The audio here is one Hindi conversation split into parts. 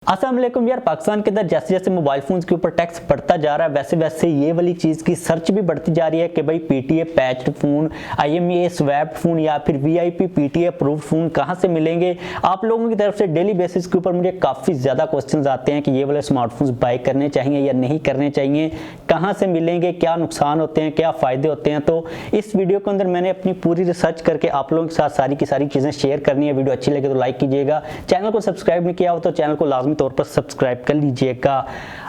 अस्सलाम वालेकुम यार। पाकिस्तान के अंदर जैसे जैसे मोबाइल फोन्स के ऊपर टैक्स बढ़ता जा रहा है वैसे वैसे ये वाली चीज़ की सर्च भी बढ़ती जा रही है कि भाई PTA patched phone, IMEI swapped phone या फिर वीआईपी पीटीए अप्रूव्ड फ़ोन कहाँ से मिलेंगे। आप लोगों की तरफ से डेली बेसिस के ऊपर मुझे काफ़ी ज़्यादा क्वेश्चंस आते हैं कि ये वाले स्मार्टफोन्स बाय करने चाहिए या नहीं करने चाहिए, कहाँ से मिलेंगे, क्या नुकसान होते हैं, क्या फ़ायदे होते हैं। तो इस वीडियो के अंदर मैंने अपनी पूरी रिसर्च करके आप लोगों के साथ सारी की सारी चीज़ें शेयर करनी है। वीडियो अच्छी लगे तो लाइक कीजिएगा, चैनल को सब्सक्राइब नहीं किया हो तो चैनल को लाजमी तौर पर सब्सक्राइब कर लीजिएगा।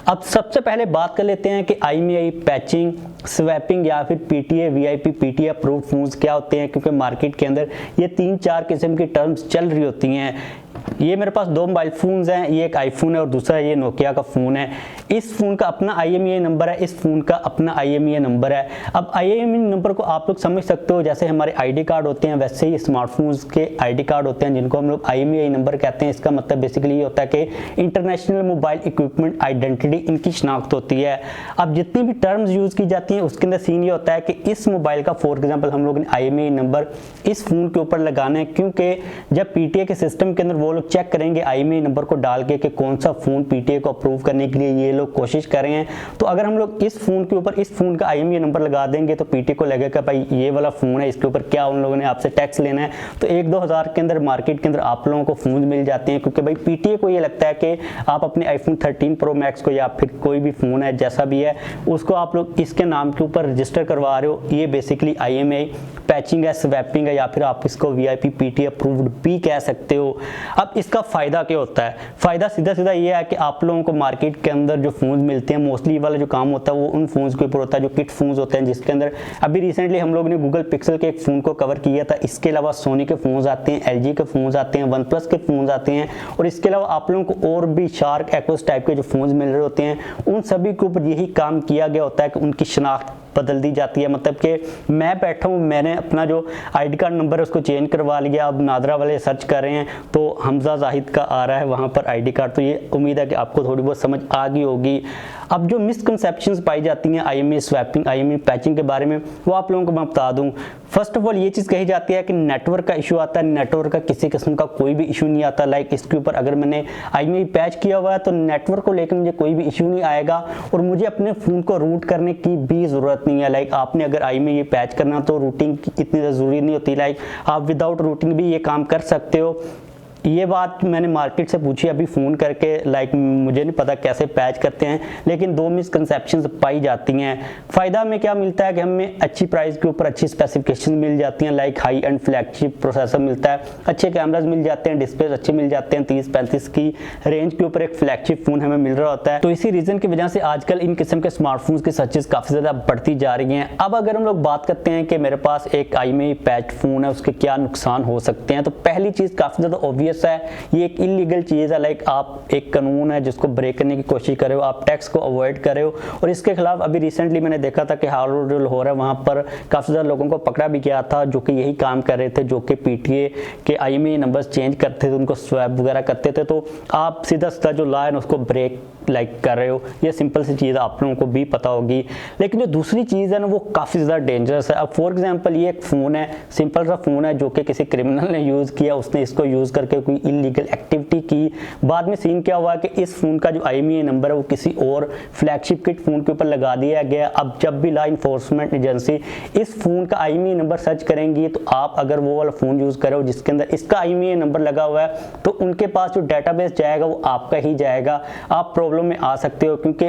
अब सबसे पहले बात कर लेते हैं कि आईएमईआई पैचिंग, स्वैपिंग या फिर PTA VIP PTA approved phones क्या होते हैं, क्योंकि मार्केट के अंदर ये 3-4 किस्म की टर्म्स चल रही होती हैं। ये मेरे पास दो मोबाइल फोन्स हैं, ये एक आईफोन है और दूसरा ये नोकिया का फ़ोन है। इस फ़ोन का अपना आईएमईआई नंबर है, इस फ़ोन का अपना आईएमईआई नंबर है। अब आईएमईआई नंबर को आप लोग समझ सकते हो, जैसे हमारे आईडी कार्ड होते हैं वैसे ही स्मार्टफोन्स के आईडी कार्ड होते हैं जिनको हम लोग आईएमईआई नंबर कहते हैं। इसका मतलब बेसिकली ये होता है कि इंटरनेशनल मोबाइल इक्विपमेंट आइडेंटिटी, इनकी शनाख्त होती है। अब जितनी भी टर्म्स यूज़ की जाती हैं उसके अंदर सीन ये होता है कि इस मोबाइल का फॉर एग्जाम्पल हम लोग ने आईएमईआई नंबर इस फ़ोन के ऊपर लगाना है, क्योंकि जब पीटीए के सिस्टम के अंदर वो लोग चेक करेंगे आईएमईआई नंबर को डाल के कि कौन सा फ़ोन पीटीए को अप्रूव करने के लिए ये लोग कोशिश कर रहे हैं। तो अगर हम लोग इस फ़ोन के ऊपर इस फ़ोन का आईएमईआई नंबर लगा देंगे तो पीटीए को लगेगा भाई ये वाला फ़ोन है, इसके ऊपर क्या उन लोगों ने आपसे टैक्स लेना है। तो 1-2 हज़ार के अंदर मार्केट के अंदर आप लोगों को फ़ोन मिल जाते हैं, क्योंकि भाई पीटीए को ये लगता है कि आप अपने आईफोन 13 प्रो मैक्स को या फिर कोई भी फ़ोन है जैसा भी है उसको आप लोग इसके नाम के ऊपर रजिस्टर करवा रहे हो। ये बेसिकली आईएमईआई पैचिंग है, स्वैपिंग है, या फिर आप इसको वीआईपी पीटीए अप्रूव्ड भी कह सकते हो। अब इसका फ़ायदा क्या होता है? फ़ायदा सीधा सीधा ये है कि आप लोगों को मार्केट के अंदर जो फ़ोन मिलते हैं मोस्टली वाला जो काम होता है वो उन फ़ोन्स के ऊपर होता है जो किट फ़ोन्स होते हैं, जिसके अंदर अभी रिसेंटली हम लोग ने गूगल पिक्सल के एक फ़ोन को कवर किया था। इसके अलावा सोनी के फ़ोन्स आते हैं, एलजी के फ़ोन्स आते हैं, वन प्लस के फ़ोन्स आते हैं, और इसके अलावा आप लोगों को और भी शार्क, एक्वस टाइप के जो फ़ोन्स मिल रहे होते हैं उन सभी के ऊपर यही काम किया गया होता है कि उनकी शनाख्त बदल दी जाती है। मतलब कि मैं बैठा हूँ, मैंने अपना जो आईडी कार्ड नंबर है उसको चेंज करवा लिया, अब नादरा वाले सर्च कर रहे हैं तो हमजा जाहिद का आ रहा है वहाँ पर आईडी कार्ड। तो ये उम्मीद है कि आपको थोड़ी बहुत समझ आ गई होगी। अब जो मिसकंसेप्शंस पाई जाती हैं आईएमईआई स्वैपिंग, आईएमईआई पैचिंग के बारे में वो आप लोगों को मैं बता दूँ। फर्स्ट ऑफ ऑल ये चीज़ कही जाती है कि नेटवर्क का इशू आता है। नेटवर्क का किसी किस्म का कोई भी इशू नहीं आता। लाइक इसके ऊपर अगर मैंने आईएमईआई पैच किया हुआ है तो नेटवर्क को लेकर मुझे कोई भी इशू नहीं आएगा और मुझे अपने फ़ोन को रूट करने की भी ज़रूरत नहीं है। लाइक आपने अगर आईएमईआई पैच करना तो रूटिंग इतनी ज़रूरी नहीं होती। लाइक आप विदाउट रूटिंग भी ये काम कर सकते हो। ये बात मैंने मार्केट से पूछी अभी फ़ोन करके। लाइक मुझे नहीं पता कैसे पैच करते हैं, लेकिन दो मिसकंसेप्शंस पाई जाती हैं। फ़ायदा में क्या मिलता है कि हमें अच्छी प्राइस के ऊपर अच्छी स्पेसिफिकेशन मिल जाती हैं। Like high and flagship processor मिलता है, अच्छे कैमराज मिल जाते हैं, डिस्प्ले अच्छे मिल जाते हैं। 30-35 की रेंज के ऊपर एक फ्लैगशिप फ़ोन हमें मिल रहा होता है। तो इसी रीज़न की वजह से आजकल इन किस्म के स्मार्टफोन्स की सर्चेज काफ़ी ज़्यादा बढ़ती जा रही हैं। अब अगर हम लोग बात करते हैं कि मेरे पास एक आईएमईआई पैच फ़ोन है, उसके क्या नुकसान हो सकते हैं, तो पहली चीज़ काफ़ी ज़्यादा ऑब्वियस है, ये एक इलीगल चीज़ है। लाइक आप एक कानून है जिसको ब्रेक करने की कोशिश कर रहे हो, आप टैक्स को अवॉइड कर रहे हो, और इसके खिलाफ अभी रिसेंटली मैंने देखा था कि हाल रोल हो रहा है, वहाँ पर काफ़ी ज़्यादा लोगों को पकड़ा भी गया था जो कि यही काम कर रहे थे, जो कि पीटीए के आईएमईआई नंबर्स चेंज करते थे, उनको स्वैप वगैरह करते थे। तो आप सीधा सीधा जो लॉ है उसको ब्रेक कर रहे हो। ये सिंपल सी चीज़ आप लोगों को भी पता होगी। लेकिन जो दूसरी चीज़ है ना वो काफ़ी ज़्यादा डेंजरस है। अब फॉर एग्जांपल ये एक फ़ोन है, सिंपल सा फ़ोन है जो कि किसी क्रिमिनल ने यूज़ किया, उसने इसको यूज़ करके कोई इलीगल एक्टिविटी की। बाद में सीन क्या हुआ कि इस फ़ोन का जो आईएमईआई नंबर है वो किसी और फ्लैगशिप किट फ़ोन के ऊपर लगा दिया गया। अब जब भी लॉ इन्फोर्समेंट एजेंसी इस फ़ोन का आईएमईआई नंबर सर्च करेंगी तो आप अगर वो वाला फ़ोन यूज़ करो जिसके अंदर इसका आईएमईआई नंबर लगा हुआ है तो उनके पास जो डेटाबेस जाएगा वो आपका ही जाएगा। आप प्रॉब्लम में आ सकते हो, क्योंकि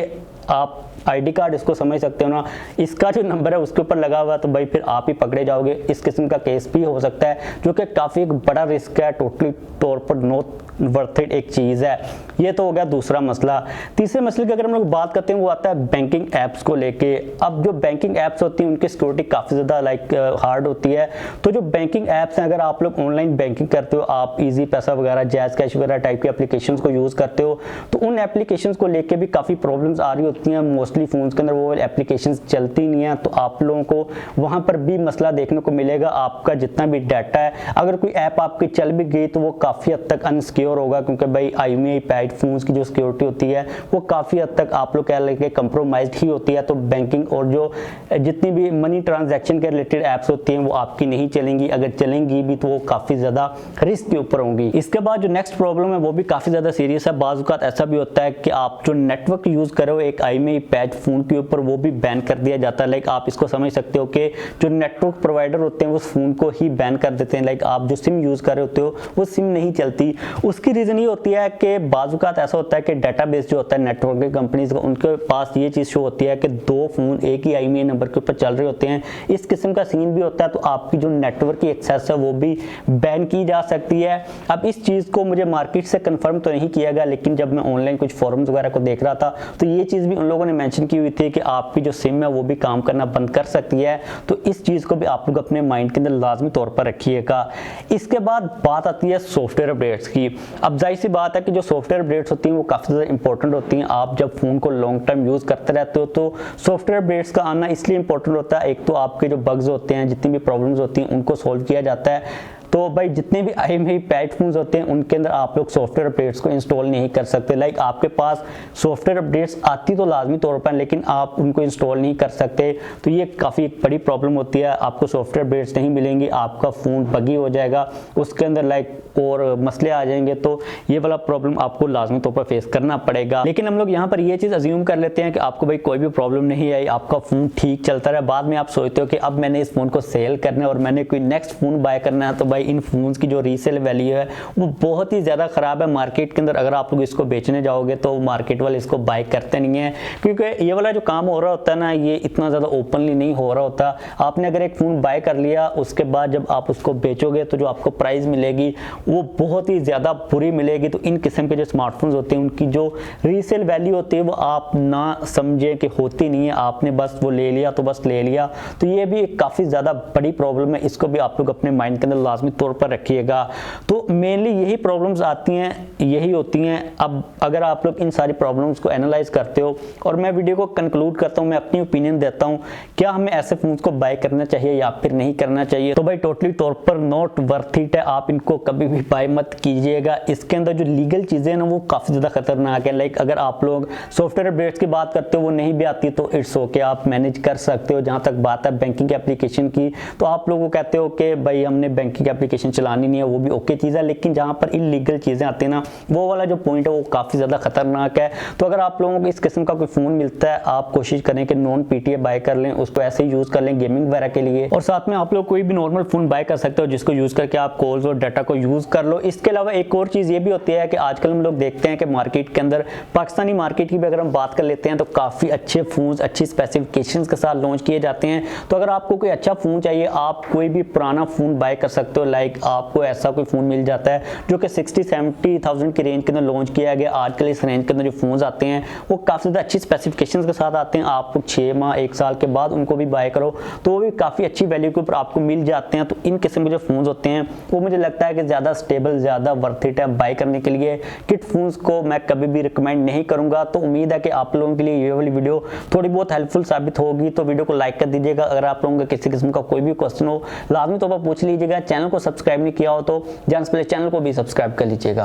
आप आईडी कार्ड इसको समझ सकते हो ना, इसका जो नंबर है उसके ऊपर लगा हुआ है तो भाई फिर आप ही पकड़े जाओगे। इस किस्म का केस भी हो सकता है जो कि काफ़ी एक बड़ा रिस्क है, टोटली तौर पर नॉट वर्थ इट एक चीज़ है। ये तो हो गया दूसरा मसला। तीसरे मसले की अगर हम लोग बात करते हैं वो आता है बैंकिंग ऐप्स को लेके। अब जो बैंकिंग ऐप्स होती हैं उनकी सिक्योरिटी काफ़ी ज़्यादा लाइक हार्ड होती है। तो जो बैंकिंग ऐप्स हैं, अगर आप लोग ऑनलाइन बैंकिंग करते हो, आप ईजी पैसा वगैरह, जैज़ कैश वगैरह टाइप की एप्लीकेशंस को यूज़ करते हो, तो उन एप्लीकेशंस को लेके भी काफ़ी प्रॉब्लम्स आ रही होती हैं। मोस्टली फ़ोन्स के अंदर वो एप्लीकेशंस चलती नहीं है, तो आप लोगों को वहाँ पर भी मसला देखने को मिलेगा। आपका जितना भी डाटा है, अगर कोई ऐप आपकी चल भी गई तो वो काफ़ी हद तक अनसिक्योर सिक्योर होगा, क्योंकि भाई IMEI पैड फोन्स की जो सिक्योरिटी होती है वो काफ़ी हद तक आप लोग कह लेंगे कंप्रोमाइज्ड ही होती है। तो बैंकिंग और जो जितनी भी मनी ट्रांजैक्शन के रिलेटेड ऐप्स होती हैं वो आपकी नहीं चलेंगी, अगर चलेंगी भी तो वो काफ़ी ज़्यादा रिस्क के ऊपर होंगी। इसके बाद जो नेक्स्ट प्रॉब्लम है वो भी काफ़ी ज़्यादा सीरियस है। बाज़ औक़ात ऐसा भी होता है कि आप जो नेटवर्क यूज़ करो एक IMEI पैड फ़ोन के ऊपर वो भी बैन कर दिया जाता है। लाइक आप इसको समझ सकते हो कि जो नेटवर्क प्रोवाइडर होते हैं वो उस फ़ोन को ही बैन कर देते हैं। लाइक आप जो सिम यूज़ कर रहे होते हो वो सिम नहीं चलती। उसकी रीज़न ये होती है कि बाज़ औक़ात ऐसा होता है कि डाटाबेस जो होता है नेटवर्क की कंपनीज का, उनके पास ये चीज़ शो होती है कि 2 फ़ोन एक ही IMEI नंबर के ऊपर चल रहे होते हैं। इस किस्म का सीन भी होता है, तो आपकी जो नेटवर्क की एक्सेस है वो भी बैन की जा सकती है। अब इस चीज़ को मुझे मार्केट से कंफर्म तो नहीं किया गया, लेकिन जब मैं ऑनलाइन कुछ फोरम्स वगैरह को देख रहा था तो ये चीज़ भी उन लोगों ने मेंशन की हुई थी कि आपकी जो सिम है वो भी काम करना बंद कर सकती है। तो इस चीज़ को भी आप लोग अपने माइंड के अंदर लाजमी तौर पर रखिएगा। इसके बाद बात आती है सॉफ्टवेयर अपडेट्स की। अब जाहिर सी बात है कि जो सॉफ्टवेयर अपडेट्स होती हैं वो काफ़ी ज़्यादा इंपॉर्टेंट होती हैं। आप जब फ़ोन को लॉन्ग टर्म यूज़ करते रहते हो तो सॉफ्टवेयर अपडेट्स का आना इसलिए इंपॉर्टेंट होता है, एक तो आपके जो बग्स होते हैं, जितनी भी प्रॉब्लम्स होती हैं उनको सॉल्व किया जाता है। तो भाई जितने भी IMEI पैड फोन्स होते हैं उनके अंदर आप लोग सॉफ्टवेयर अपडेट्स को इंस्टॉल नहीं कर सकते। लाइक आपके पास सॉफ्टवेयर अपडेट्स आती तो लाजमी तौर पर, लेकिन आप उनको इंस्टॉल नहीं कर सकते। तो ये काफ़ी एक बड़ी प्रॉब्लम होती है। आपको सॉफ्टवेयर अपडेट्स नहीं मिलेंगी, आपका फ़ोन बगी हो जाएगा, उसके अंदर लाइक और मसले आ जाएंगे। तो ये वाला प्रॉब्लम आपको लाजमी तौर पर फेस करना पड़ेगा। लेकिन हम लोग यहाँ पर ये चीज़ अज्यूम कर लेते हैं कि आपको भाई कोई भी प्रॉब्लम नहीं आई, आपका फ़ोन ठीक चलता रहा। बाद में आप सोचते हो कि अब मैंने इस फ़ोन को सेल करना है और मैंने कोई नेक्स्ट फ़ोन बाय करना है, तो भाई इन फोन्स की जो रीसेल वैल्यू है वो बहुत ही ज़्यादा ख़राब है मार्केट के अंदर। अगर आप लोग इसको बेचने जाओगे तो मार्केट वाले इसको बाय करते नहीं है, क्योंकि ये वाला जो काम हो रहा होता है ना, ये इतना ज़्यादा ओपनली नहीं हो रहा होता। आपने अगर एक फ़ोन बाय कर लिया, उसके बाद जब आप उसको बेचोगे तो जो आपको प्राइस मिलेगी वो बहुत ही ज़्यादा बुरी मिलेगी। तो इन किस्म के जो स्मार्टफोन्स होते हैं उनकी जो रीसेल वैल्यू होती है वो आप ना समझें कि होती नहीं है, आपने बस वो ले लिया तो बस ले लिया। तो ये भी एक काफ़ी ज़्यादा बड़ी प्रॉब्लम है, इसको भी आप लोग अपने माइंड के अंदर लाजमी तौर पर रखिएगा। तो मेनली यही प्रॉब्लम्स आती हैं, यही होती हैं। अब अगर आप लोग इन सारी प्रॉब्लम्स को एनालाइज करते हो और मैं वीडियो को कंक्लूड करता हूं, मैं अपनी ओपिनियन देता हूं, क्या हमें ऐसे फोन्स को बाय करना चाहिए या फिर नहीं करना चाहिए, तो भाई टोटली तौर पर नॉट वर्थ इट है। आप इनको कभी भी बाय मत कीजिएगा। इसके अंदर जो लीगल चीज़ें ना वो काफ़ी ज़्यादा खतरनाक है। लाइक अगर आप लोग सॉफ्टवेयर अपडेट्स की बात करते हो वो नहीं भी आती तो इट्स ओके, आप मैनेज कर सकते हो। जहाँ तक बात है बैंकिंग एप्लीकेशन की, तो आप लोगों को कहते हो कि भाई हमने बैंकिंग एप्लीकेशन चलानी नहीं है, वो भी ओके चीज़ है। लेकिन जहाँ पर इलीगल चीज़ें आती हैं ना, वो वाला जो पॉइंट है वो काफ़ी ज़्यादा खतरनाक है। तो अगर आप लोगों को इस किस्म का कोई फ़ोन मिलता है, आप कोशिश करें कि नॉन PTA बाय कर लें, उसको ऐसे ही यूज़ कर लें गेमिंग वगैरह के लिए। और साथ में आप लोग कोई भी नॉर्मल फ़ोन बाय कर सकते हो जिसको यूज़ करके आप कॉल्स और डाटा को यूज़ कर लो। इसके अलावा एक और चीज़ ये भी होती है कि आजकल हम लोग देखते हैं कि मार्केट के अंदर, पाकिस्तानी मार्केट की भी अगर हम बात कर लेते हैं तो काफ़ी अच्छे फ़ोन्स अच्छी स्पेसिफिकेशंस के साथ लॉन्च किए जाते हैं। तो अगर आपको कोई अच्छा फ़ोन चाहिए, आप कोई भी पुराना फ़ोन बाय कर सकते हो। लाइक आपको ऐसा कोई फ़ोन मिल जाता है जो कि 60-70,000 की रेंज के अंदर लॉन्च किया गया। आजकल इस रेंज के अंदर जो फ़ोन्स आते हैं वो काफ़ी ज़्यादा अच्छी स्पेसिफिकेशंस के साथ आते हैं। आप 6 माह 1 साल के बाद उनको भी बाय करो तो वो भी काफ़ी अच्छी वैल्यू के ऊपर आपको मिल जाते हैं। तो इन किस्म के जो फ़ोन्स होते हैं वो मुझे लगता है कि ज़्यादा स्टेबल, ज़्यादा वर्थ इट है बाय करने के लिए। किट फ़ोन्स को मैं कभी भी रिकमेंड नहीं करूँगा। तो उम्मीद है कि आप लोगों के लिए ये वाली वीडियो थोड़ी बहुत हेल्पफुल साबित होगी। तो वीडियो को लाइक कर दीजिएगा। अगर आप लोगों का किसी किस्म का कोई भी क्वेश्चन हो लाजमी तौर पर पूछ लीजिएगा। चैनल को सब्सक्राइब नहीं किया हो तो जान से पहले चैनल को भी सब्सक्राइब कर लीजिएगा।